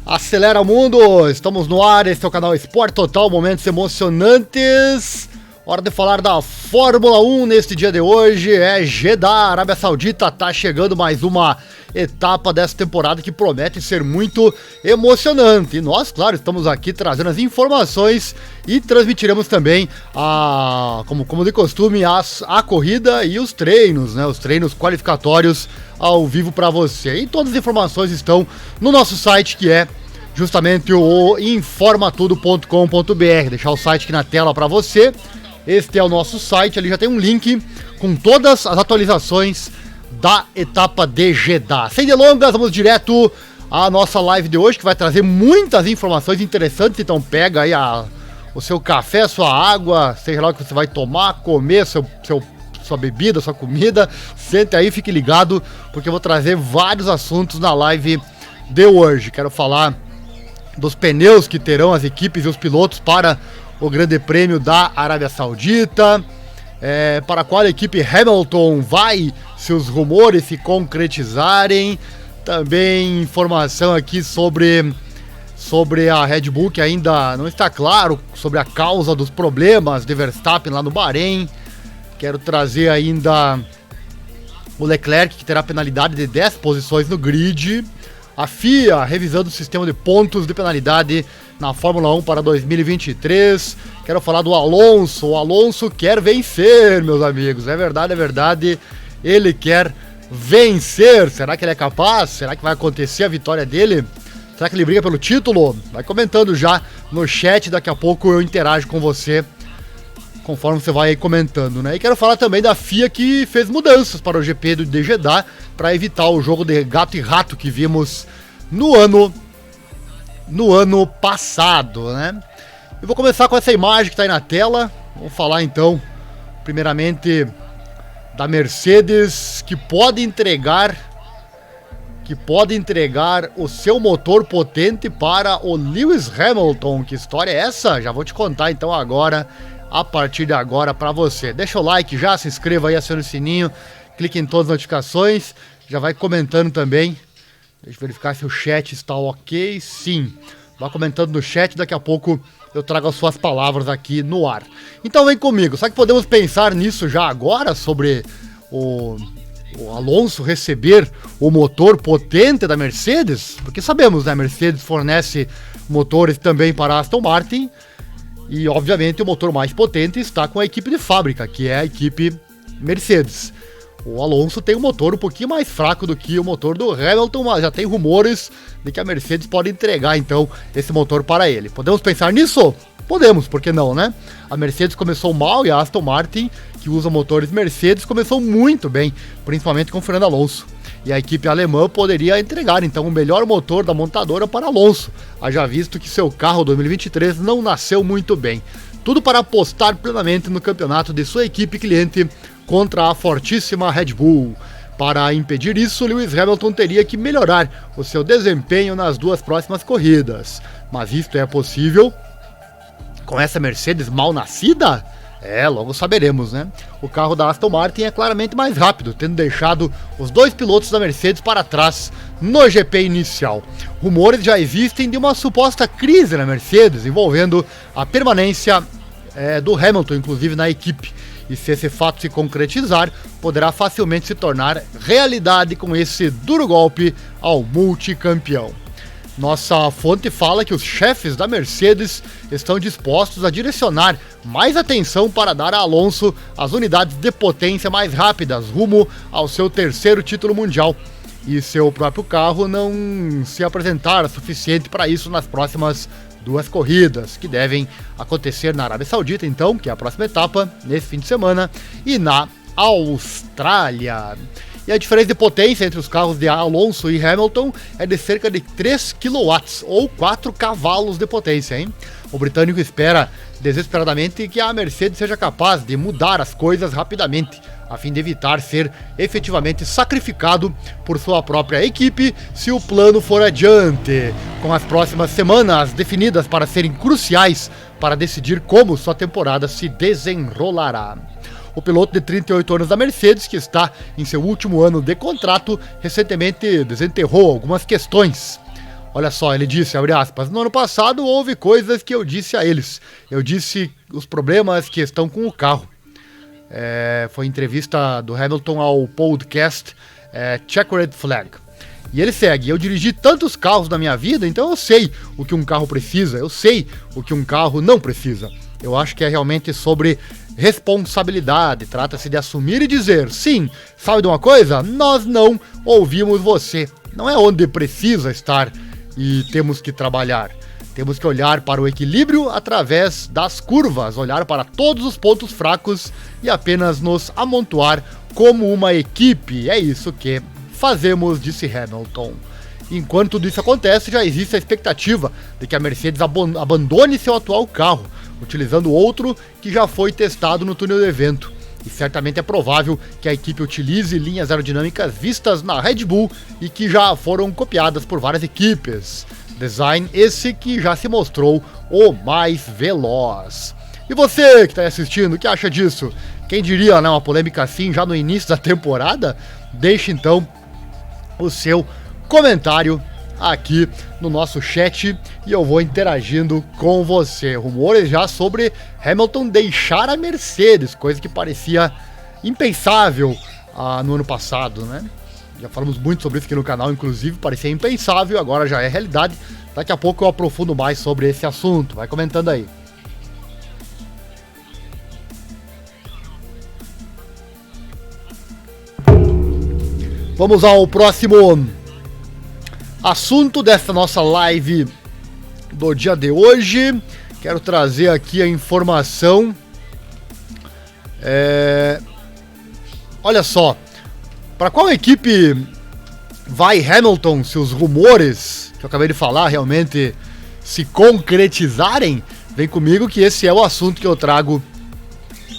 Acelera mundo, estamos no ar, esse é o canal Esporte Total, momentos emocionantes. Hora de falar da Fórmula 1 neste dia de hoje, Jeddah, Arábia Saudita, tá chegando mais uma etapa dessa temporada que promete ser muito emocionante. E nós, claro, estamos aqui trazendo as informações e transmitiremos também, como de costume, a corrida e os treinos, né? Os treinos qualificatórios ao vivo para você. E todas as informações estão no nosso site, que é justamente o informatudo.com.br. Deixar o site aqui na tela para você. Este é o nosso site, ali já tem um link com todas as atualizações da etapa de Jeddah. Sem delongas, vamos direto à nossa live de hoje, que vai trazer muitas informações interessantes. Então pega aí o seu café, a sua água, seja lá o que você vai tomar, comer, sua bebida, sua comida. Sente aí, fique ligado, porque eu vou trazer vários assuntos na live de hoje. Quero falar dos pneus que terão as equipes e os pilotos para o Grande Prêmio da Arábia Saudita, para qual equipe Hamilton vai, se os rumores se concretizarem. Também informação aqui sobre a Red Bull, que ainda não está claro sobre a causa dos problemas de Verstappen lá no Bahrein. Quero trazer ainda o Leclerc, que terá penalidade de 10 posições no grid. A FIA revisando o sistema de pontos de penalidade na Fórmula 1 para 2023. Quero falar do Alonso. O Alonso quer vencer, meus amigos. É verdade. Ele quer vencer. Será que ele é capaz? Será que vai acontecer a vitória dele? Será que ele briga pelo título? Vai comentando já no chat. Daqui a pouco eu interajo com você, conforme você vai aí comentando, né? E quero falar também da FIA, que fez mudanças para o GP de Jeddah para evitar o jogo de gato e rato que vimos no ano passado, né? Eu vou começar com essa imagem que está aí na tela. Vamos falar então, primeiramente, da Mercedes, que pode entregar o seu motor potente para o Lewis Hamilton. Que história é essa? Já vou te contar então agora, a partir de agora, para você. Deixa o like já, se inscreva aí, acione o sininho, clique em todas as notificações, já vai comentando também. Deixa eu verificar se o chat está ok. Sim, vai comentando no chat, daqui a pouco eu trago as suas palavras aqui no ar. Então vem comigo, será que podemos pensar nisso já agora, sobre o Alonso receber o motor potente da Mercedes? Porque sabemos, né, a Mercedes fornece motores também para a Aston Martin, e obviamente o motor mais potente está com a equipe de fábrica, que é a equipe Mercedes. O Alonso tem um motor um pouquinho mais fraco do que o motor do Hamilton, mas já tem rumores de que a Mercedes pode entregar então esse motor para ele. Podemos pensar nisso? Podemos, por que não, né? A Mercedes começou mal e a Aston Martin, que usa motores Mercedes, começou muito bem, principalmente com o Fernando Alonso. E a equipe alemã poderia entregar então o melhor motor da montadora para Alonso, haja visto que seu carro 2023 não nasceu muito bem. Tudo para apostar plenamente no campeonato de sua equipe cliente contra a fortíssima Red Bull. Para impedir isso, Lewis Hamilton teria que melhorar o seu desempenho nas duas próximas corridas. Mas isto é possível com essa Mercedes mal nascida? Logo saberemos, né? O carro da Aston Martin é claramente mais rápido, tendo deixado os dois pilotos da Mercedes para trás no GP inicial. Rumores já existem de uma suposta crise na Mercedes, envolvendo a permanência do Hamilton, inclusive, na equipe. E se esse fato se concretizar, poderá facilmente se tornar realidade com esse duro golpe ao multicampeão. Nossa fonte fala que os chefes da Mercedes estão dispostos a direcionar mais atenção para dar a Alonso as unidades de potência mais rápidas rumo ao seu terceiro título mundial, e seu próprio carro não se apresentar suficiente para isso nas próximas duas corridas, que devem acontecer na Arábia Saudita, então, que é a próxima etapa, nesse fim de semana, e na Austrália. E a diferença de potência entre os carros de Alonso e Hamilton é de cerca de 3 kW, ou 4 cavalos de potência, hein? O britânico espera desesperadamente que a Mercedes seja capaz de mudar as coisas rapidamente, a fim de evitar ser efetivamente sacrificado por sua própria equipe se o plano for adiante, com as próximas semanas definidas para serem cruciais para decidir como sua temporada se desenrolará. O piloto de 38 anos da Mercedes, que está em seu último ano de contrato, recentemente desenterrou algumas questões. Olha só, ele disse, abre aspas, no ano passado houve coisas que eu disse a eles. Eu disse os problemas que estão com o carro. Foi entrevista do Hamilton ao podcast Checkered Flag. E ele segue, eu dirigi tantos carros na minha vida, então eu sei o que um carro precisa, eu sei o que um carro não precisa. Eu acho que é realmente sobre responsabilidade, trata-se de assumir e dizer, sim, sabe de uma coisa? Nós não ouvimos você. Não é onde precisa estar e temos que trabalhar. Temos que olhar para o equilíbrio através das curvas, olhar para todos os pontos fracos e apenas nos amontoar como uma equipe. É isso que fazemos, disse Hamilton. Enquanto tudo isso acontece, já existe a expectativa de que a Mercedes abandone seu atual carro, utilizando outro que já foi testado no túnel do evento. E certamente é provável que a equipe utilize linhas aerodinâmicas vistas na Red Bull e que já foram copiadas por várias equipes. Design esse que já se mostrou o mais veloz. E você que está assistindo, o que acha disso? Quem diria, né, uma polêmica assim já no início da temporada? Deixe então o seu comentário aqui no nosso chat e eu vou interagindo com você. Rumores já sobre Hamilton deixar a Mercedes, coisa que parecia impensável no ano passado, né? Já falamos muito sobre isso aqui no canal, inclusive, parecia impensável, agora já é realidade. Daqui a pouco eu aprofundo mais sobre esse assunto, vai comentando aí. Vamos ao próximo assunto dessa nossa live do dia de hoje. Quero trazer aqui a informação. Olha só, para qual equipe vai Hamilton se os rumores que eu acabei de falar realmente se concretizarem? Vem comigo que esse é o assunto que eu trago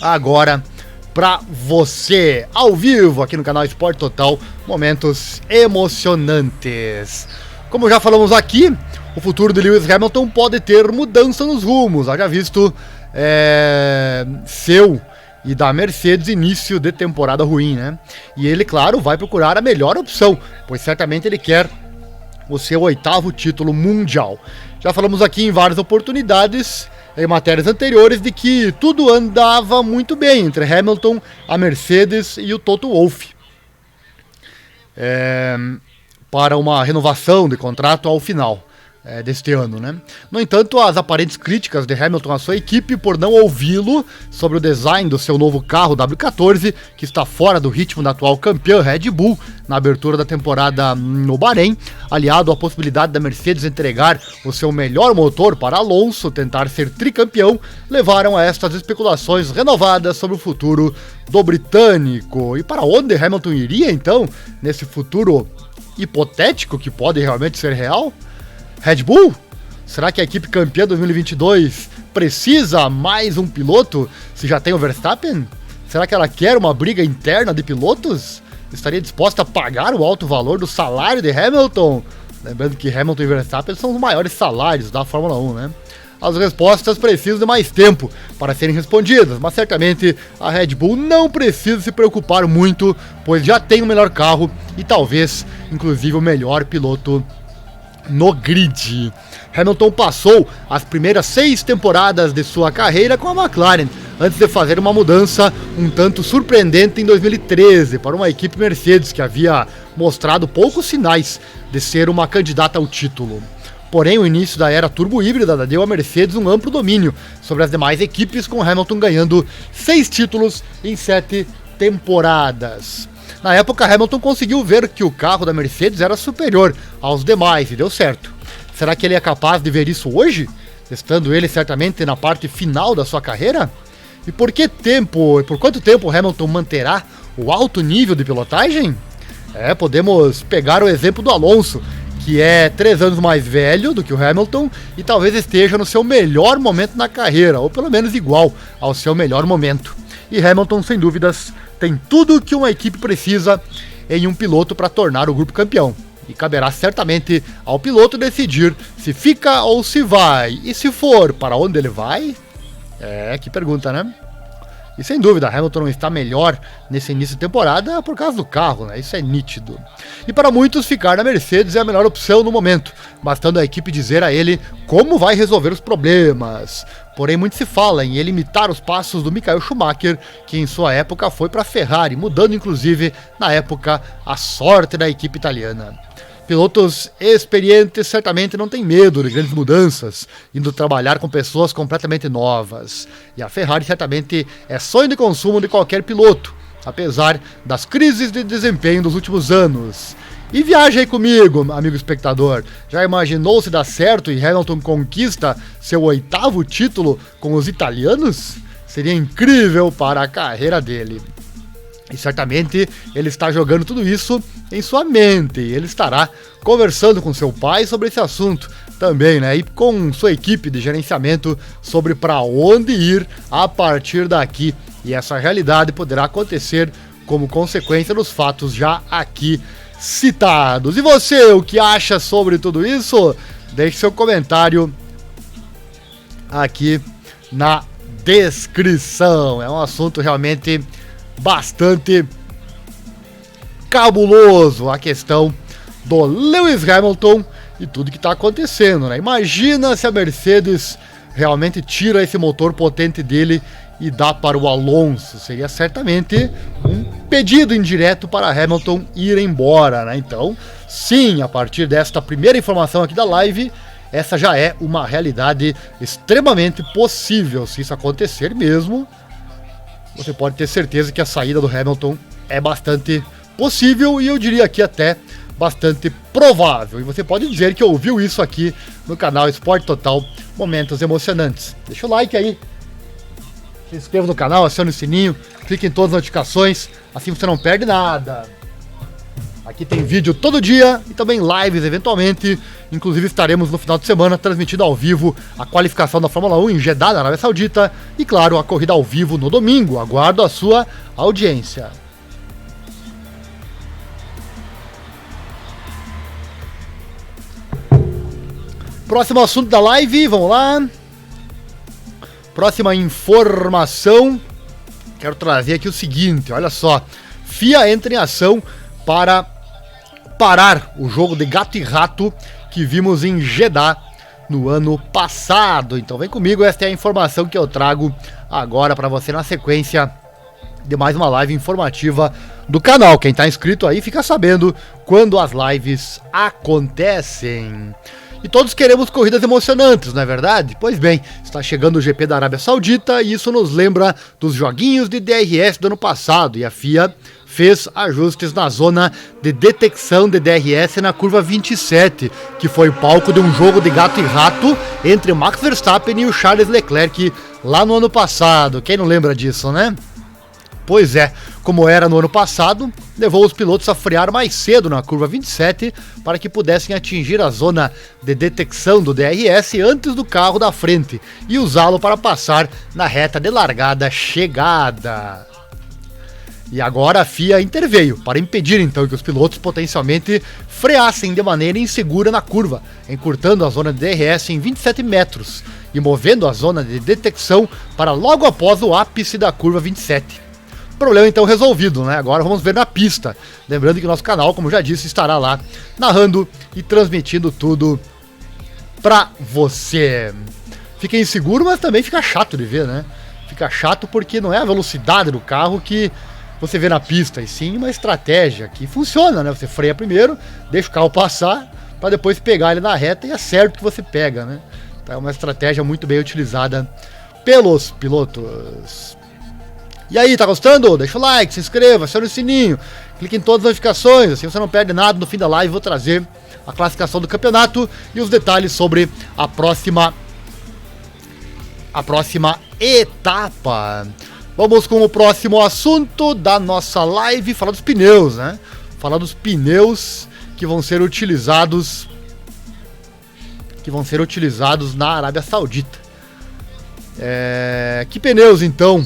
agora para você, ao vivo, aqui no canal Esporte Total, momentos emocionantes. Como já falamos aqui, o futuro de Lewis Hamilton pode ter mudança nos rumos, haja visto seu e da Mercedes início de temporada ruim, né? E ele, claro, vai procurar a melhor opção, pois certamente ele quer o seu 8º título mundial. Já falamos aqui em várias oportunidades, em matérias anteriores, de que tudo andava muito bem entre Hamilton, a Mercedes e o Toto Wolff para uma renovação de contrato ao final deste ano, né? No entanto, as aparentes críticas de Hamilton à sua equipe por não ouvi-lo sobre o design do seu novo carro W14, que está fora do ritmo da atual campeã Red Bull na abertura da temporada no Bahrein, aliado à possibilidade da Mercedes entregar o seu melhor motor para Alonso tentar ser tricampeão, levaram a estas especulações renovadas sobre o futuro do britânico. E para onde Hamilton iria então nesse futuro hipotético que pode realmente ser real? Red Bull? Será que a equipe campeã 2022 precisa mais um piloto se já tem o Verstappen? Será que ela quer uma briga interna de pilotos? Estaria disposta a pagar o alto valor do salário de Hamilton? Lembrando que Hamilton e Verstappen são os maiores salários da Fórmula 1, né? As respostas precisam de mais tempo para serem respondidas, mas certamente a Red Bull não precisa se preocupar muito, pois já tem o melhor carro e talvez, inclusive, o melhor piloto no grid. Hamilton passou as primeiras 6 temporadas de sua carreira com a McLaren, antes de fazer uma mudança um tanto surpreendente em 2013 para uma equipe Mercedes que havia mostrado poucos sinais de ser uma candidata ao título. Porém, o início da era turbo-híbrida deu à Mercedes um amplo domínio sobre as demais equipes, com Hamilton ganhando 6 títulos em 7 temporadas. Na época, Hamilton conseguiu ver que o carro da Mercedes era superior aos demais e deu certo. Será que ele é capaz de ver isso hoje? Testando ele certamente na parte final da sua carreira? E por quanto tempo Hamilton manterá o alto nível de pilotagem? Podemos pegar o exemplo do Alonso, que é 3 anos mais velho do que o Hamilton e talvez esteja no seu melhor momento na carreira, ou pelo menos igual ao seu melhor momento. E Hamilton, sem dúvidas, tem tudo o que uma equipe precisa em um piloto para tornar o grupo campeão. E caberá certamente ao piloto decidir se fica ou se vai. E se for, para onde ele vai? Que pergunta, né? E sem dúvida, Hamilton não está melhor nesse início de temporada por causa do carro, né? Isso é nítido. E para muitos, ficar na Mercedes é a melhor opção no momento, bastando a equipe dizer a ele como vai resolver os problemas. Porém, muito se fala em ele imitar os passos do Michael Schumacher, que em sua época foi para a Ferrari, mudando inclusive, na época, a sorte da equipe italiana. Pilotos experientes certamente não têm medo de grandes mudanças, indo trabalhar com pessoas completamente novas. E a Ferrari certamente é sonho de consumo de qualquer piloto, apesar das crises de desempenho dos últimos anos. E viaja aí comigo, amigo espectador. Já imaginou se dá certo e Hamilton conquista seu 8º título com os italianos? Seria incrível para a carreira dele. E certamente ele está jogando tudo isso em sua mente. Ele estará conversando com seu pai sobre esse assunto também, né? E com sua equipe de gerenciamento sobre para onde ir a partir daqui. E essa realidade poderá acontecer como consequência dos fatos já aqui citados. E você, o que acha sobre tudo isso? Deixe seu comentário aqui na descrição. É um assunto realmente bastante cabuloso, a questão do Lewis Hamilton e tudo que está acontecendo, né? Imagina se a Mercedes realmente tira esse motor potente dele e dá para o Alonso. Seria certamente um pedido indireto para Hamilton ir embora, né? Então, sim, a partir desta primeira informação aqui da live, essa já é uma realidade extremamente possível. Se isso acontecer mesmo, você pode ter certeza que a saída do Hamilton é bastante possível e eu diria aqui até bastante provável. E você pode dizer que ouviu isso aqui no canal Esporte Total, Momentos Emocionantes. Deixa o like aí, se inscreva no canal, acione o sininho, clique em todas as notificações, assim você não perde nada. Aqui tem vídeo todo dia e também lives eventualmente. Inclusive estaremos no final de semana transmitindo ao vivo a qualificação da Fórmula 1 em Jeddah, na Arábia Saudita. E claro, a corrida ao vivo no domingo. Aguardo a sua audiência. Próximo assunto da live, vamos lá. Próxima informação. Quero trazer aqui o seguinte, olha só. FIA entra em ação para parar o jogo de gato e rato que vimos em Jeddah no ano passado. Então vem comigo, esta é a informação que eu trago agora para você na sequência de mais uma live informativa do canal. Quem está inscrito aí fica sabendo quando as lives acontecem. E todos queremos corridas emocionantes, não é verdade? Pois bem, está chegando o GP da Arábia Saudita e isso nos lembra dos joguinhos de DRS do ano passado. E a FIA fez ajustes na zona de detecção de DRS na curva 27, que foi palco de um jogo de gato e rato entre Max Verstappen e o Charles Leclerc lá no ano passado. Quem não lembra disso, né? Pois é, como era no ano passado, levou os pilotos a frear mais cedo na curva 27 para que pudessem atingir a zona de detecção do DRS antes do carro da frente e usá-lo para passar na reta de largada-chegada. E agora a FIA interveio para impedir então que os pilotos potencialmente freassem de maneira insegura na curva, encurtando a zona de DRS em 27 metros e movendo a zona de detecção para logo após o ápice da curva 27. Problema então resolvido, né? Agora vamos ver na pista. Lembrando que nosso canal, como já disse, estará lá narrando e transmitindo tudo pra você. Fica inseguro, mas também fica chato de ver, né? Fica chato porque não é a velocidade do carro que você vê na pista, e sim uma estratégia que funciona, né? Você freia primeiro, deixa o carro passar, para depois pegar ele na reta e é certo que você pega, né? Então é uma estratégia muito bem utilizada pelos pilotos. E aí, tá gostando? Deixa o like, se inscreva, acione o sininho, clique em todas as notificações, assim você não perde nada. No fim da live vou trazer a classificação do campeonato e os detalhes sobre a próxima etapa. Vamos com o próximo assunto da nossa live, falar dos pneus, né? Falar dos pneus que vão ser utilizados na Arábia Saudita. Que pneus então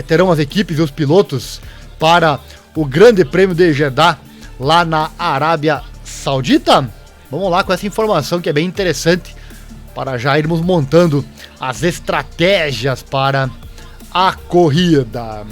terão as equipes e os pilotos para o Grande Prêmio de Jeddah lá na Arábia Saudita? Vamos lá com essa informação que é bem interessante para já irmos montando as estratégias para a corrida.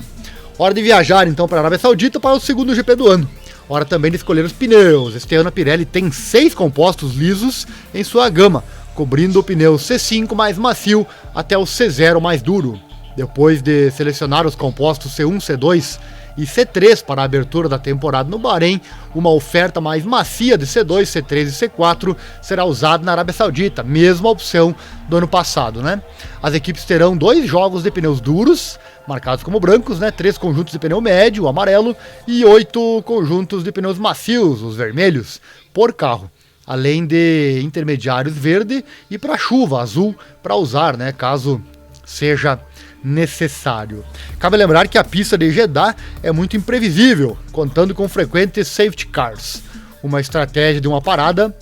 Hora de viajar então para a Arábia Saudita para o segundo GP do ano. Hora também de escolher os pneus. Este ano a Pirelli tem 6 compostos lisos em sua gama, cobrindo o pneu C5 mais macio até o C0 mais duro. Depois de selecionar os compostos C1, C2 e C3 para a abertura da temporada no Bahrein, uma oferta mais macia de C2, C3 e C4 será usada na Arábia Saudita, mesma opção do ano passado, né? As equipes terão 2 jogos de pneus duros, marcados como brancos, né? 3 conjuntos de pneu médio, o amarelo, e 8 conjuntos de pneus macios, os vermelhos, por carro. Além de intermediários verde e para chuva, azul, para usar, né? Caso seja necessário. Cabe lembrar que a pista de Jeddah é muito imprevisível, contando com frequentes safety cars. Uma estratégia de uma parada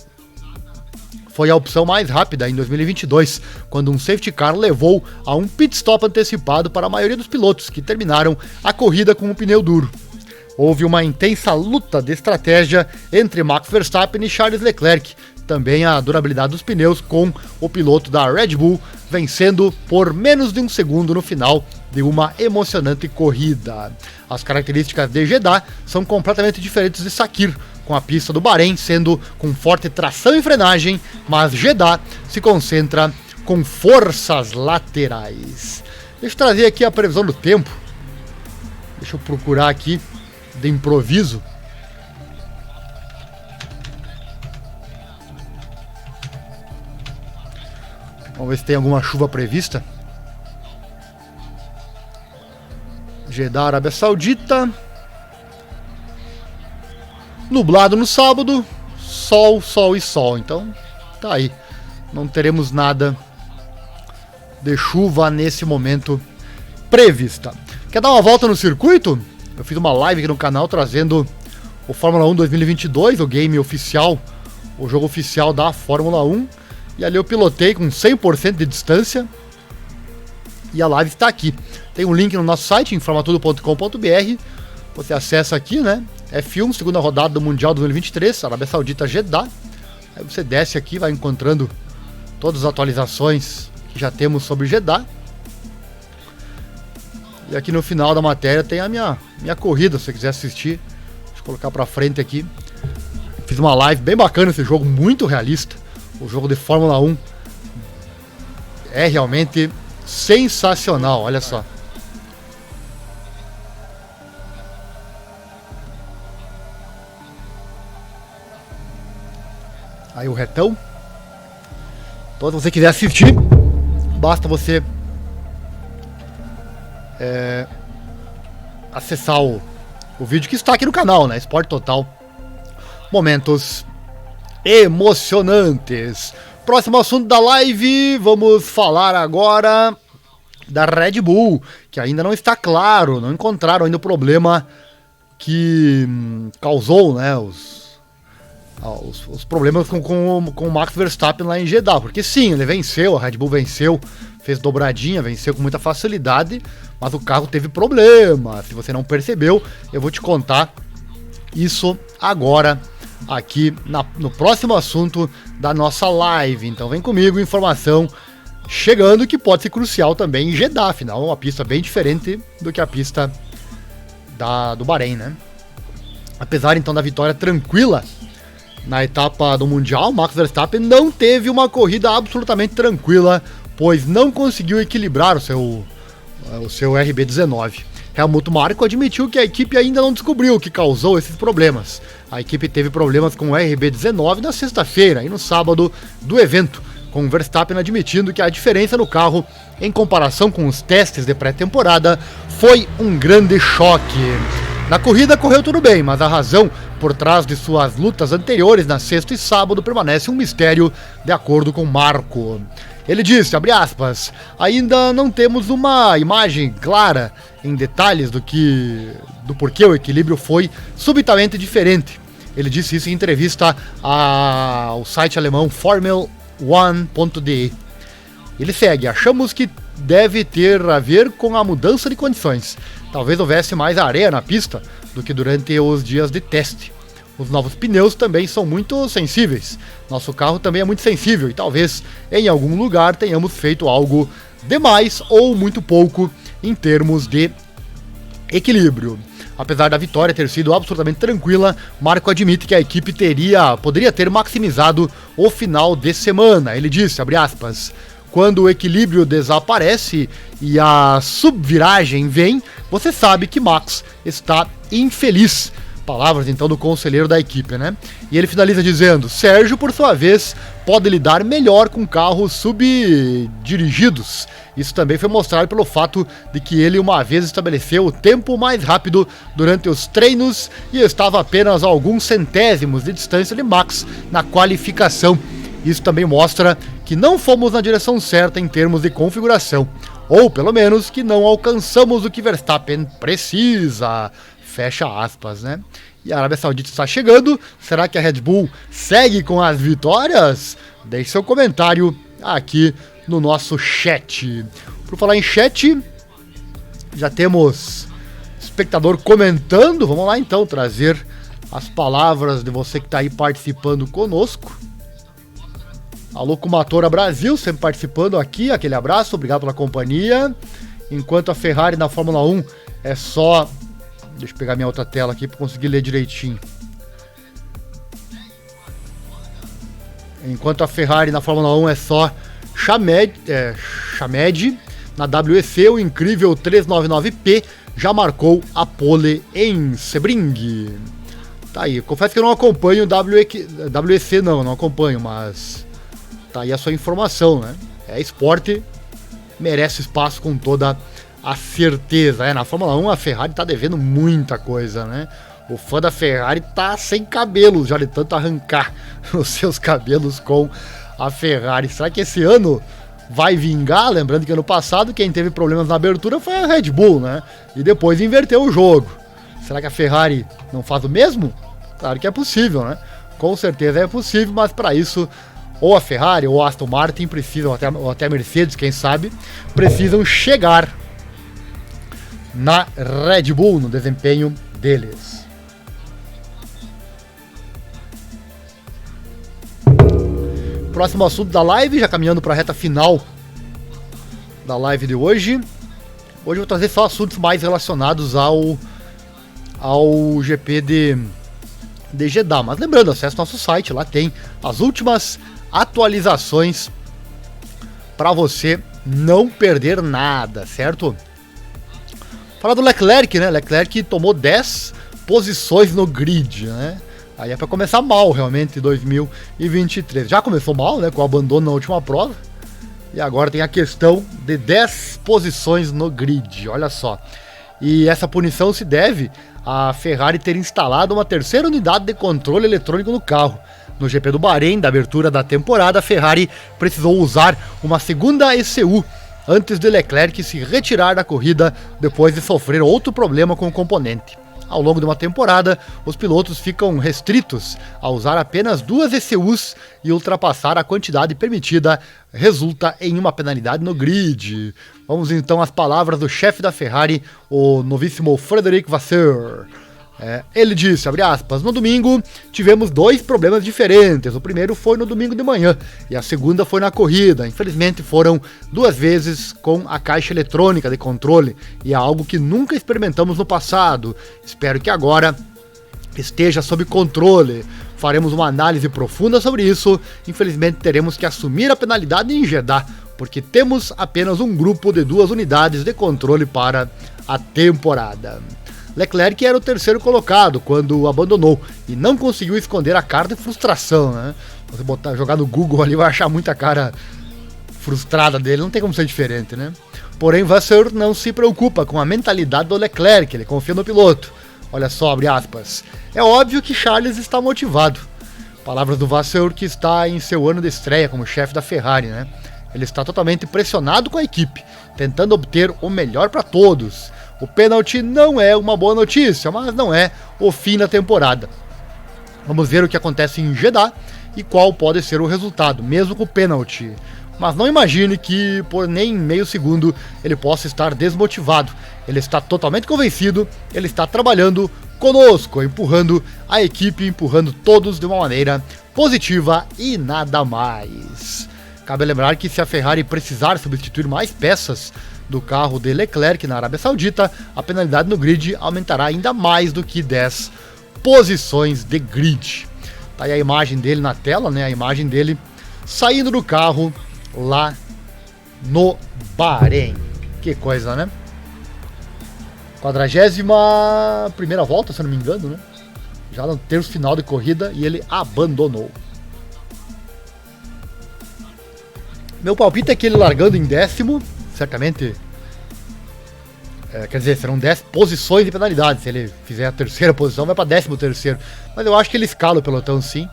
foi a opção mais rápida em 2022, quando um safety car levou a um pit stop antecipado para a maioria dos pilotos, que terminaram a corrida com um pneu duro. Houve uma intensa luta de estratégia entre Max Verstappen e Charles Leclerc, também a durabilidade dos pneus, com o piloto da Red Bull vencendo por menos de um segundo no final de uma emocionante corrida. As características de Jeddah são completamente diferentes de Sakir, com a pista do Bahrein sendo com forte tração e frenagem, mas Jeddah se concentra com forças laterais. Deixa eu trazer aqui a previsão do tempo. Deixa eu procurar aqui de improviso. Vamos ver se tem alguma chuva prevista. Jeddah, Arábia Saudita. Nublado no sábado. Sol, sol e sol. Então, tá aí. Não teremos nada de chuva nesse momento prevista. Quer dar uma volta no circuito? Eu fiz uma live aqui no canal trazendo o Fórmula 1 2022, o game oficial, o jogo oficial da Fórmula 1. E ali eu pilotei com 100% de distância. E a live está aqui. Tem um link no nosso site, informatudo.com.br. Você acessa aqui, né? F1, segunda rodada do Mundial 2023, Arábia Saudita, Jeddah. Aí você desce aqui, vai encontrando todas as atualizações que já temos sobre Jeddah. E aqui no final da matéria tem a minha corrida, se você quiser assistir. Deixa eu colocar pra frente aqui. Fiz uma live bem bacana, esse jogo muito realista. O jogo de Fórmula 1 é realmente sensacional, olha só. Aí o retão. Então, se você quiser assistir, basta você acessar o vídeo que está aqui no canal, né? Esporte Total. Momentos emocionantes. Próximo assunto da live, vamos falar agora da Red Bull, que ainda não está claro, não encontraram ainda o problema que causou, né, os problemas com o Max Verstappen lá em Jeddah, porque sim, ele venceu, a Red Bull venceu, fez dobradinha, venceu com muita facilidade, mas o carro teve problema. Se você não percebeu, eu vou te contar isso agora, aqui no próximo assunto da nossa live. Então vem comigo, informação chegando que pode ser crucial também em Jeddah, afinal é uma pista bem diferente do que a pista do Bahrein, né? Apesar então da vitória tranquila na etapa do Mundial, Max Verstappen não teve uma corrida absolutamente tranquila, pois não conseguiu equilibrar o seu RB19. Helmut Marko admitiu que a equipe ainda não descobriu o que causou esses problemas. A equipe teve problemas com o RB19 na sexta-feira e no sábado do evento, com Verstappen admitindo que a diferença no carro, em comparação com os testes de pré-temporada, foi um grande choque. Na corrida correu tudo bem, mas a razão por trás de suas lutas anteriores na sexta e sábado permanece um mistério, de acordo com Marko. Ele disse, abre aspas, ainda não temos uma imagem clara em detalhes do porquê o equilíbrio foi subitamente diferente. Ele disse isso em entrevista ao site alemão Formel1.de. Ele segue, achamos que deve ter a ver com a mudança de condições. Talvez houvesse mais areia na pista do que durante os dias de teste. Os novos pneus também são muito sensíveis. Nosso carro também é muito sensível e talvez em algum lugar tenhamos feito algo demais ou muito pouco em termos de equilíbrio. Apesar da vitória ter sido absolutamente tranquila, Marco admite que a equipe poderia ter maximizado o final de semana. Ele disse, abre aspas, quando o equilíbrio desaparece e a subviragem vem, você sabe que Max está infeliz. Palavras então do conselheiro da equipe, né? E ele finaliza dizendo, Sérgio, por sua vez, pode lidar melhor com carros subdirigidos. Isso também foi mostrado pelo fato de que ele uma vez estabeleceu o tempo mais rápido durante os treinos e estava apenas a alguns centésimos de distância de Max na qualificação. Isso também mostra que não fomos na direção certa em termos de configuração, ou pelo menos que não alcançamos o que Verstappen precisa. Fecha aspas, né? E a Arábia Saudita está chegando. Será que a Red Bull segue com as vitórias? Deixe seu comentário aqui no nosso chat. Por falar em chat, já temos espectador comentando. Vamos lá então trazer as palavras de você que está aí participando conosco. Alô, Kumatora Brasil, sempre participando aqui. Aquele abraço, obrigado pela companhia. Enquanto a Ferrari na Fórmula 1 é só... Deixa eu pegar minha outra tela aqui para conseguir ler direitinho. Enquanto a Ferrari na Fórmula 1 é só Chamed, na WEC o incrível 399P já marcou a pole em Sebring. Tá aí, confesso que eu não acompanho o WEC não acompanho, mas tá aí a sua informação, né? É esporte, merece espaço com toda a certeza. Na Fórmula 1 a Ferrari tá devendo muita coisa, né? O fã da Ferrari tá sem cabelos, já de tanto arrancar os seus cabelos com a Ferrari. Será que esse ano vai vingar? Lembrando que ano passado quem teve problemas na abertura foi a Red Bull, né? E depois inverteu o jogo. Será que a Ferrari não faz o mesmo? Claro que é possível, né? Com certeza é possível, mas para isso ou a Ferrari ou a Aston Martin precisam, ou até a Mercedes, quem sabe, precisam chegar na Red Bull, no desempenho deles. Próximo assunto da live, já caminhando para a reta final da live de hoje. Hoje eu vou trazer só assuntos mais relacionados ao GP de Jeddah. Mas lembrando, acesse nosso site, lá tem as últimas atualizações para você não perder nada, certo? Falar do Leclerc, né? Leclerc tomou 10 posições no grid, né? Aí é para começar mal, realmente, 2023. Já começou mal, né? Com o abandono na última prova. E agora tem a questão de 10 posições no grid, olha só. E essa punição se deve a Ferrari ter instalado uma terceira unidade de controle eletrônico no carro. No GP do Bahrein, da abertura da temporada, a Ferrari precisou usar uma segunda ECU antes de Leclerc se retirar da corrida depois de sofrer outro problema com o componente. Ao longo de uma temporada, os pilotos ficam restritos a usar apenas 2 ECUs e ultrapassar a quantidade permitida resulta em uma penalidade no grid. Vamos então às palavras do chefe da Ferrari, o novíssimo Frédéric Vasseur. Ele disse, abre aspas, no domingo tivemos 2 problemas diferentes. O primeiro foi no domingo de manhã e a segunda foi na corrida. Infelizmente foram 2 vezes com a caixa eletrônica de controle e é algo que nunca experimentamos no passado. Espero que agora esteja sob controle. Faremos uma análise profunda sobre isso. Infelizmente teremos que assumir a penalidade em Jeddah, porque temos apenas um grupo de 2 unidades de controle para a temporada. Leclerc era o terceiro colocado quando abandonou e não conseguiu esconder a cara de frustração, né? Você jogar no Google ali vai achar muita cara frustrada dele, não tem como ser diferente, né? Porém, Vasseur não se preocupa com a mentalidade do Leclerc, ele confia no piloto. Olha só, abre aspas. É óbvio que Charles está motivado. Palavras do Vasseur, que está em seu ano de estreia como chefe da Ferrari, né? Ele está totalmente pressionado com a equipe, tentando obter o melhor para todos. O pênalti não é uma boa notícia, mas não é o fim da temporada. Vamos ver o que acontece em Jeddah e qual pode ser o resultado, mesmo com o pênalti. Mas não imagine que por nem meio segundo ele possa estar desmotivado. Ele está totalmente convencido, ele está trabalhando conosco, empurrando a equipe, empurrando todos de uma maneira positiva e nada mais. Cabe lembrar que se a Ferrari precisar substituir mais peças do carro de Leclerc na Arábia Saudita, a penalidade no grid aumentará ainda mais do que 10 posições de grid. Tá aí a imagem dele na tela, né? A imagem dele saindo do carro lá no Bahrein. Que coisa, né? 41ª volta, se eu não me engano, né? Já no terço final de corrida e ele abandonou. Meu palpite é que ele largando em 10º, certamente, quer dizer, serão 10 posições de penalidade. Se ele fizer a terceira posição, vai para 13º. Mas eu acho que ele escala o pelotão sim.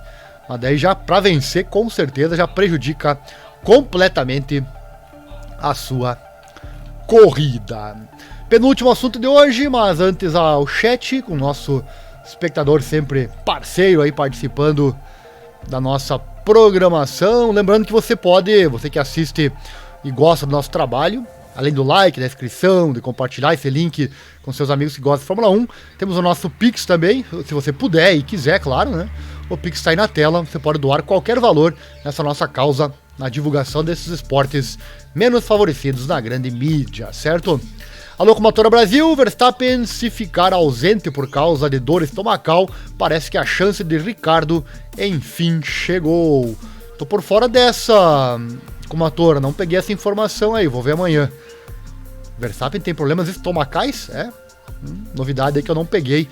Mas daí já para vencer, com certeza, já prejudica completamente a sua corrida. Penúltimo assunto de hoje, mas antes ao chat, com o nosso espectador sempre parceiro aí participando da nossa programação. Lembrando que você que assiste e gosta do nosso trabalho, além do like, da inscrição, de compartilhar esse link com seus amigos que gostam de Fórmula 1, temos o nosso Pix também, se você puder e quiser, claro, né? O Pix está aí na tela, você pode doar qualquer valor nessa nossa causa, na divulgação desses esportes menos favorecidos na grande mídia, certo? A Locomotora Brasil, Verstappen se ficar ausente por causa de dor estomacal, parece que a chance de Ricardo enfim chegou. Tô por fora dessa, Locomotora, não peguei essa informação aí, vou ver amanhã. Verstappen tem problemas estomacais? Novidade aí que eu não peguei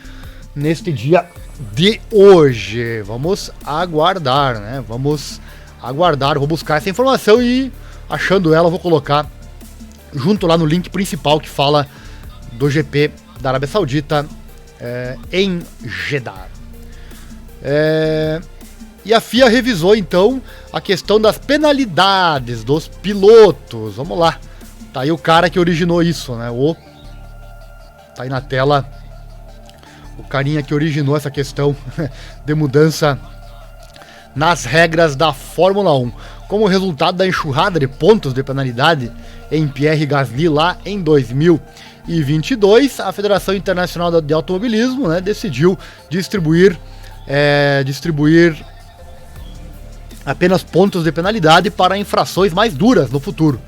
neste dia de hoje. Vamos aguardar, né? Vamos aguardar, vou buscar essa informação e, achando ela, vou colocar junto lá no link principal que fala do GP da Arábia Saudita em Jeddah. E a FIA revisou então a questão das penalidades dos pilotos. Vamos lá. Tá aí o cara que originou isso, né? Tá aí na tela o carinha que originou essa questão de mudança nas regras da Fórmula 1. Como resultado da enxurrada de pontos de penalidade em Pierre Gasly lá em 2022, a Federação Internacional de Automobilismo, né, decidiu distribuir apenas pontos de penalidade para infrações mais duras no futuro.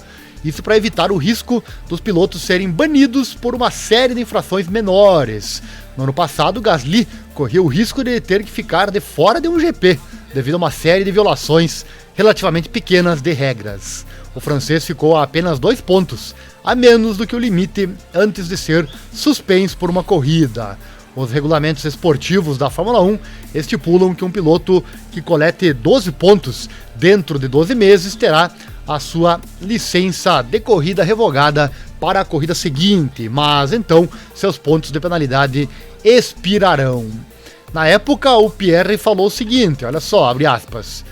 Isso para evitar o risco dos pilotos serem banidos por uma série de infrações menores. No ano passado, Gasly corria o risco de ter que ficar de fora de um GP, devido a uma série de violações relativamente pequenas de regras. O francês ficou a apenas 2 pontos, a menos do que o limite antes de ser suspenso por uma corrida. Os regulamentos esportivos da Fórmula 1 estipulam que um piloto que colete 12 pontos dentro de 12 meses terá a sua licença de corrida revogada para a corrida seguinte, mas então seus pontos de penalidade expirarão. Na época, o Pierre falou o seguinte, olha só, abre aspas,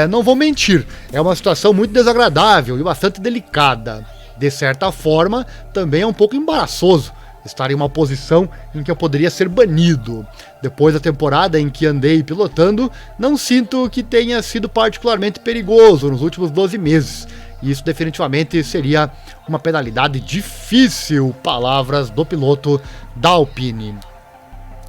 não vou mentir, é uma situação muito desagradável e bastante delicada. De certa forma, também é um pouco embaraçoso estar em uma posição em que eu poderia ser banido. Depois da temporada em que andei pilotando, não sinto que tenha sido particularmente perigoso nos últimos 12 meses. Isso definitivamente seria uma penalidade difícil, palavras do piloto da Alpine.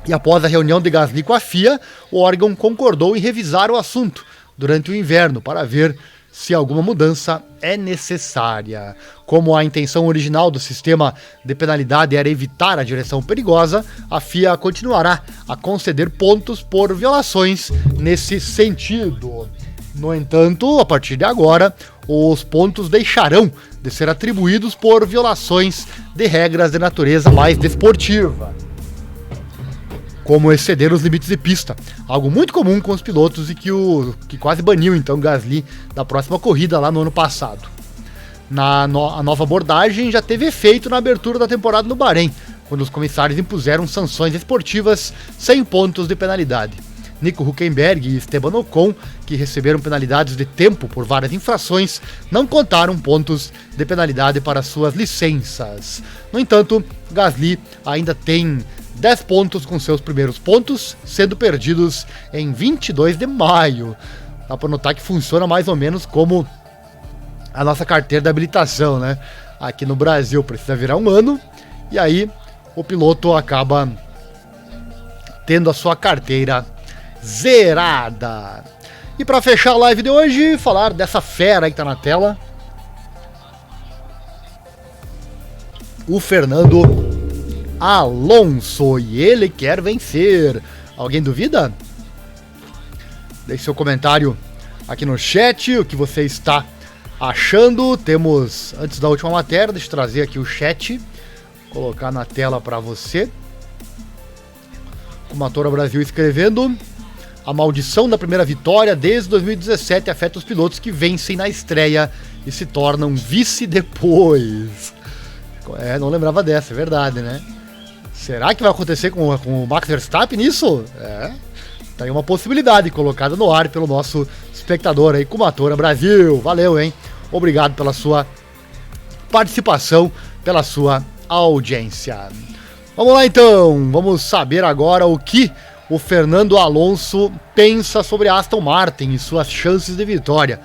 E após a reunião de Gasly com a FIA, o órgão concordou em revisar o assunto durante o inverno para ver se alguma mudança é necessária. Como a intenção original do sistema de penalidade era evitar a direção perigosa, a FIA continuará a conceder pontos por violações nesse sentido. No entanto, a partir de agora, os pontos deixarão de ser atribuídos por violações de regras de natureza mais desportiva, como exceder os limites de pista, algo muito comum com os pilotos e que quase baniu então Gasly da próxima corrida lá no ano passado. A nova abordagem já teve efeito na abertura da temporada no Bahrein, quando os comissários impuseram sanções esportivas sem pontos de penalidade. Nico Hülkenberg e Esteban Ocon, que receberam penalidades de tempo por várias infrações, não contaram pontos de penalidade para suas licenças. No entanto, Gasly ainda tem 10 pontos com seus primeiros pontos sendo perdidos em 22 de maio. Dá para notar que funciona mais ou menos como a nossa carteira de habilitação, né? Aqui no Brasil precisa virar um ano e aí o piloto acaba tendo a sua carteira zerada. E para fechar a live de hoje, falar dessa fera aí que tá na tela. o Fernando Alonso, e ele quer vencer. Alguém duvida? Deixe seu comentário aqui no chat, o que você está achando. Temos, antes da última matéria, deixa eu trazer aqui o chat, colocar na tela para você. Comatora Brasil escrevendo: a maldição da primeira vitória desde 2017 afeta os pilotos que vencem na estreia e se tornam vice depois. Não lembrava dessa, é verdade, né? Será que vai acontecer com o Max Verstappen nisso? Tá aí uma possibilidade colocada no ar pelo nosso espectador aí, Comatora Brasil. Valeu, hein? Obrigado pela sua participação, pela sua audiência. Vamos lá então, vamos saber agora o que o Fernando Alonso pensa sobre a Aston Martin e suas chances de vitória.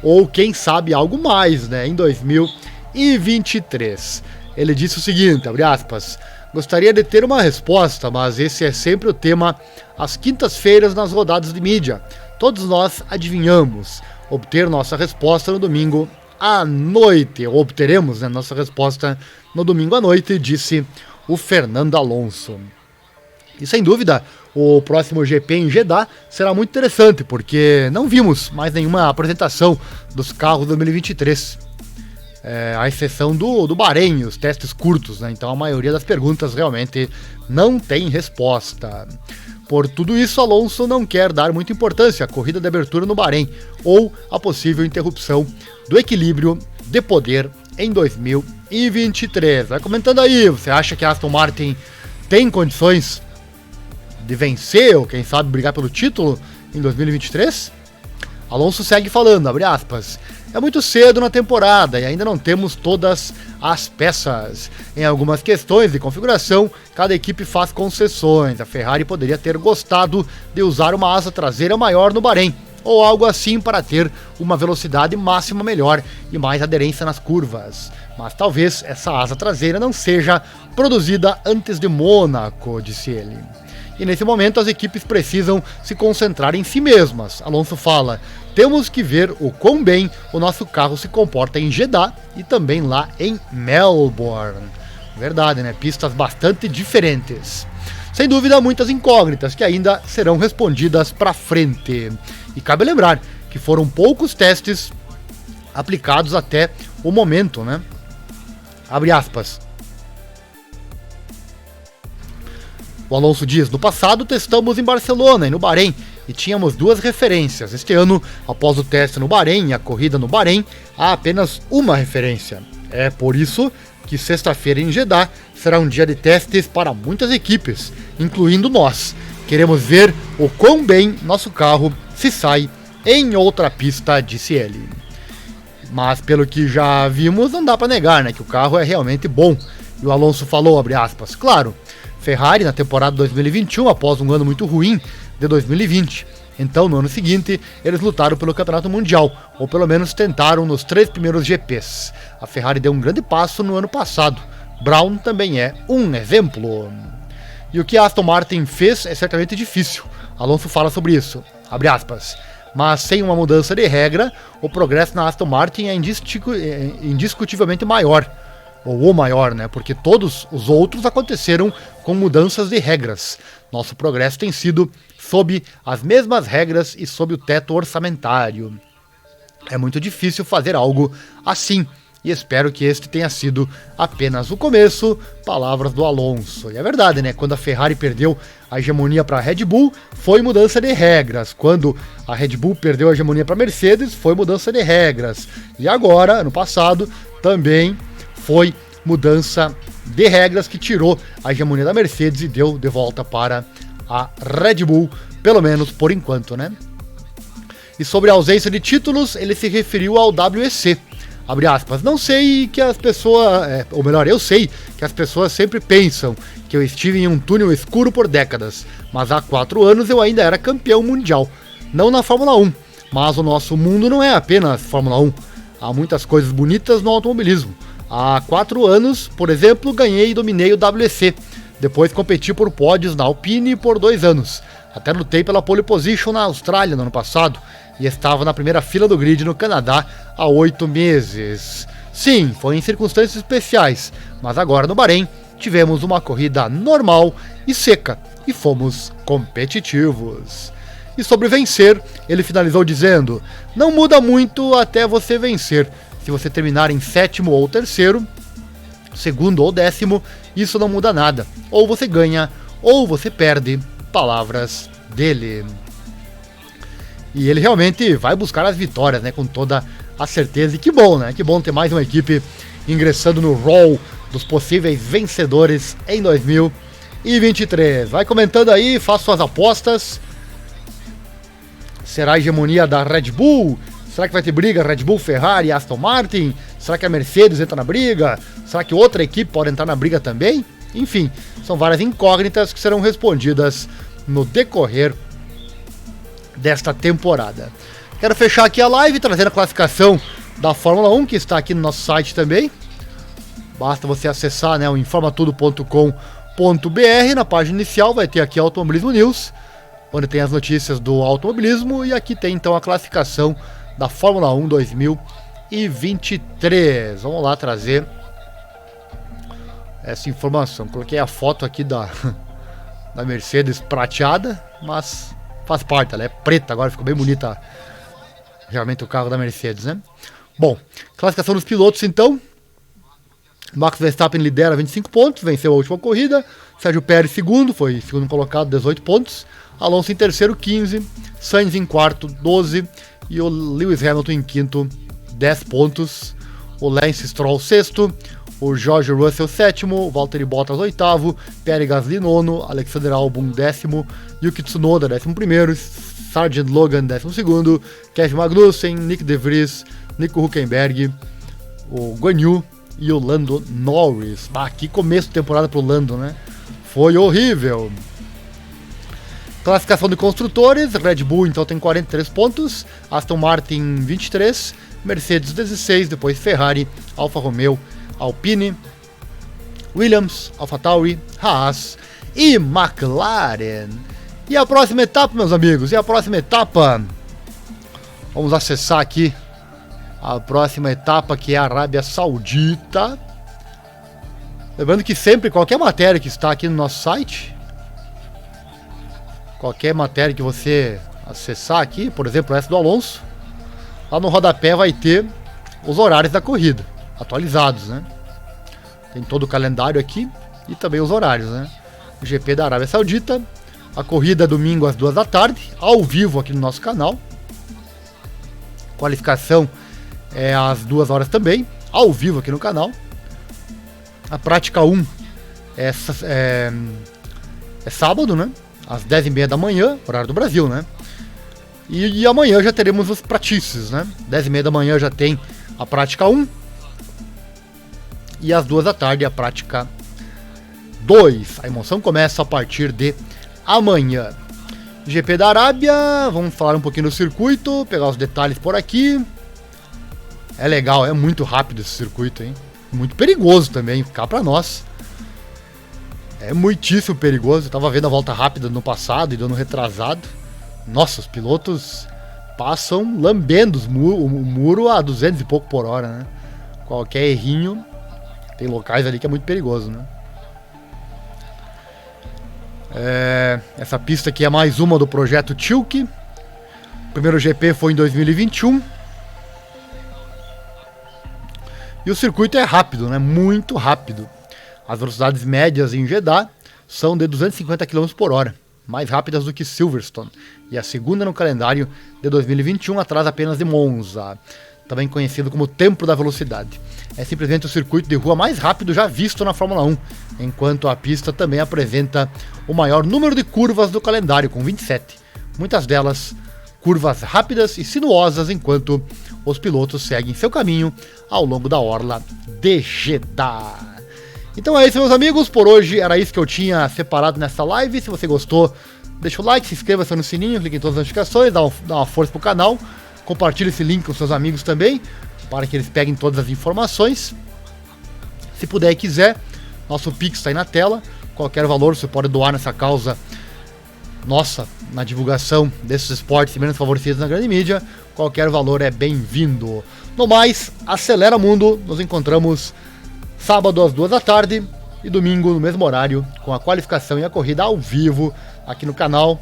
Ou quem sabe algo mais, né, em 2023. Ele disse o seguinte, abre aspas: gostaria de ter uma resposta, mas esse é sempre o tema às quintas-feiras nas rodadas de mídia. Todos nós adivinhamos. Obter nossa resposta no domingo à noite. Ou obteremos, né, nossa resposta no domingo à noite, disse o Fernando Alonso. E sem dúvida, o próximo GP em Jeddah será muito interessante, porque não vimos mais nenhuma apresentação dos carros 2023. À exceção do Bahrein, os testes curtos, né? Então a maioria das perguntas realmente não tem resposta. Por tudo isso, Alonso não quer dar muita importância à corrida de abertura no Bahrein ou à possível interrupção do equilíbrio de poder em 2023. Vai comentando aí, você acha que a Aston Martin tem condições de vencer ou quem sabe brigar pelo título em 2023? Alonso segue falando, abre aspas: é muito cedo na temporada e ainda não temos todas as peças. Em algumas questões de configuração, cada equipe faz concessões. A Ferrari poderia ter gostado de usar uma asa traseira maior no Bahrein, ou algo assim para ter uma velocidade máxima melhor e mais aderência nas curvas. Mas talvez essa asa traseira não seja produzida antes de Mônaco, disse ele. E nesse momento as equipes precisam se concentrar em si mesmas. Alonso fala: temos que ver o quão bem o nosso carro se comporta em Jeddah e também lá em Melbourne. Verdade, né? Pistas bastante diferentes. Sem dúvida, muitas incógnitas que ainda serão respondidas para frente. E cabe lembrar que foram poucos testes aplicados até o momento, né? Abre aspas. O Alonso diz: no passado testamos em Barcelona e no Bahrein e tínhamos duas referências. Este ano, após o teste no Bahrein e a corrida no Bahrein, há apenas uma referência. É por isso que sexta-feira em Jeddah será um dia de testes para muitas equipes, incluindo nós. Queremos ver o quão bem nosso carro se sai em outra pista, disse ele. Mas pelo que já vimos, não dá para negar, né, que o carro é realmente bom. E o Alonso falou, abre aspas, claro, Ferrari na temporada 2021, após um ano muito ruim de 2020. Então, no ano seguinte, eles lutaram pelo Campeonato Mundial, ou pelo menos tentaram nos 3 primeiros GPs. A Ferrari deu um grande passo no ano passado. Brown também é um exemplo. E o que a Aston Martin fez é certamente difícil. Alonso fala sobre isso, abre aspas. Mas sem uma mudança de regra, o progresso na Aston Martin é indiscutivelmente maior. Ou o maior, né? Porque todos os outros aconteceram com mudanças de regras. Nosso progresso tem sido sob as mesmas regras e sob o teto orçamentário. É muito difícil fazer algo assim. E espero que este tenha sido apenas o começo. Palavras do Alonso. E é verdade, né? Quando a Ferrari perdeu a hegemonia para a Red Bull, foi mudança de regras. Quando a Red Bull perdeu a hegemonia para a Mercedes, foi mudança de regras. E agora, ano passado, também foi mudança de regras que tirou a hegemonia da Mercedes e deu de volta para a Red Bull, pelo menos por enquanto, né? E sobre a ausência de títulos, ele se referiu ao WEC. Abre aspas, não sei que as pessoas, ou melhor, eu sei que as pessoas sempre pensam que eu estive em um túnel escuro por décadas, mas há 4 anos eu ainda era campeão mundial. Não na Fórmula 1, mas o nosso mundo não é apenas Fórmula 1. Há muitas coisas bonitas no automobilismo. Há 4 anos, por exemplo, ganhei e dominei o WEC. Depois competi por pódios na Alpine por 2 anos. Até lutei pela pole position na Austrália no ano passado e estava na primeira fila do grid no Canadá há 8 meses. Sim, foi em circunstâncias especiais, mas agora no Bahrein tivemos uma corrida normal e seca e fomos competitivos. E sobre vencer, ele finalizou dizendo: não muda muito até você vencer. Se você terminar em sétimo ou terceiro, segundo ou décimo, isso não muda nada. Ou você ganha, ou você perde. Palavras dele. E ele realmente vai buscar as vitórias, né, com toda a certeza. E que bom, né? Que bom ter mais uma equipe ingressando no rol dos possíveis vencedores em 2023. Vai comentando aí, faça suas apostas. Será a hegemonia da Red Bull? Será que vai ter briga Red Bull, Ferrari e Aston Martin? Será que a Mercedes entra na briga? Será que outra equipe pode entrar na briga também? Enfim, são várias incógnitas que serão respondidas no decorrer desta temporada. Quero fechar aqui a live trazendo a classificação da Fórmula 1, que está aqui no nosso site também. Basta você acessar, né, o informatudo.com.br. Na página inicial vai ter aqui Automobilismo News, onde tem as notícias do automobilismo, e aqui tem então a classificação da Fórmula 1 2023. Vamos lá trazer essa informação. Coloquei a foto aqui da Mercedes prateada, mas faz parte, ela é preta agora, ficou bem bonita realmente o carro da Mercedes, né? Bom, classificação dos pilotos então. Max Verstappen lidera 25 pontos, venceu a última corrida. Sérgio Pérez segundo, foi segundo colocado, 18 pontos. Alonso em terceiro, 15. Sainz em quarto, 12. E o Lewis Hamilton em quinto, 10 pontos. O Lance Stroll sexto. O George Russell sétimo. O Valtteri Bottas oitavo. Pierre Gasly nono. Alexander Albon décimo. Yuki Tsunoda 11º. Sargent Logan 12º. Kevin Magnussen, Nick De Vries, Nico Hülkenberg, o Guan Yu e o Lando Norris. Que começo de temporada pro Lando, né? Foi horrível. Classificação de construtores, Red Bull então tem 43 pontos, Aston Martin 23, Mercedes 16, depois Ferrari, Alfa Romeo, Alpine, Williams, AlphaTauri, Haas e McLaren. E a próxima etapa, meus amigos, vamos acessar aqui a próxima etapa, que é a Arábia Saudita. Lembrando que sempre, qualquer matéria que está aqui no nosso site, qualquer matéria que você acessar aqui, por exemplo essa do Alonso, lá no rodapé vai ter os horários da corrida, atualizados, né? Tem todo o calendário aqui e também os horários, né? O GP da Arábia Saudita, a corrida é domingo às 2 da tarde, ao vivo aqui no nosso canal. Qualificação é às 2 horas também, ao vivo aqui no canal. A prática 1 é sábado, né? Às 10h30 da manhã, horário do Brasil, né? E amanhã já teremos os pratices, né? 10h30 da manhã já tem a prática 1. E às 2 da tarde a prática 2. A emoção começa a partir de amanhã. GP da Arábia, vamos falar um pouquinho do circuito, pegar os detalhes por aqui. É legal, é muito rápido esse circuito, hein? Muito perigoso também, cá pra nós. É muitíssimo perigoso. Eu tava vendo a volta rápida no passado e do ano retrasado. Nossa, os pilotos passam lambendo o muro a 200 e pouco por hora, né? Qualquer errinho, tem locais ali que é muito perigoso, né? Essa pista aqui é mais uma do projeto Tilke. O primeiro GP foi em 2021. E o circuito é rápido, né? Muito rápido. As velocidades médias em Jeddah são de 250 km por hora, mais rápidas do que Silverstone. E a segunda no calendário de 2021, atrás apenas de Monza, também conhecido como Templo da Velocidade. É simplesmente o circuito de rua mais rápido já visto na Fórmula 1, enquanto a pista também apresenta o maior número de curvas do calendário, com 27. Muitas delas curvas rápidas e sinuosas, enquanto os pilotos seguem seu caminho ao longo da orla de Jeddah. Então é isso, meus amigos, por hoje era isso que eu tinha separado nessa live. Se você gostou, deixa o like, se inscreva no sininho, clique em todas as notificações, dá uma força pro canal, compartilhe esse link com seus amigos também, para que eles peguem todas as informações. Se puder e quiser, nosso Pix está aí na tela, qualquer valor você pode doar nessa causa nossa, na divulgação desses esportes menos favorecidos na grande mídia. Qualquer valor é bem-vindo. No mais, Acelera Mundo, nos encontramos sábado às 2 da tarde e domingo no mesmo horário, com a qualificação e a corrida ao vivo aqui no canal.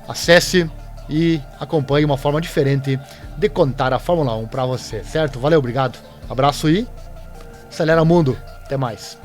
Acesse e acompanhe uma forma diferente de contar a Fórmula 1 para você, certo? Valeu, obrigado, abraço e Acelera Mundo, até mais.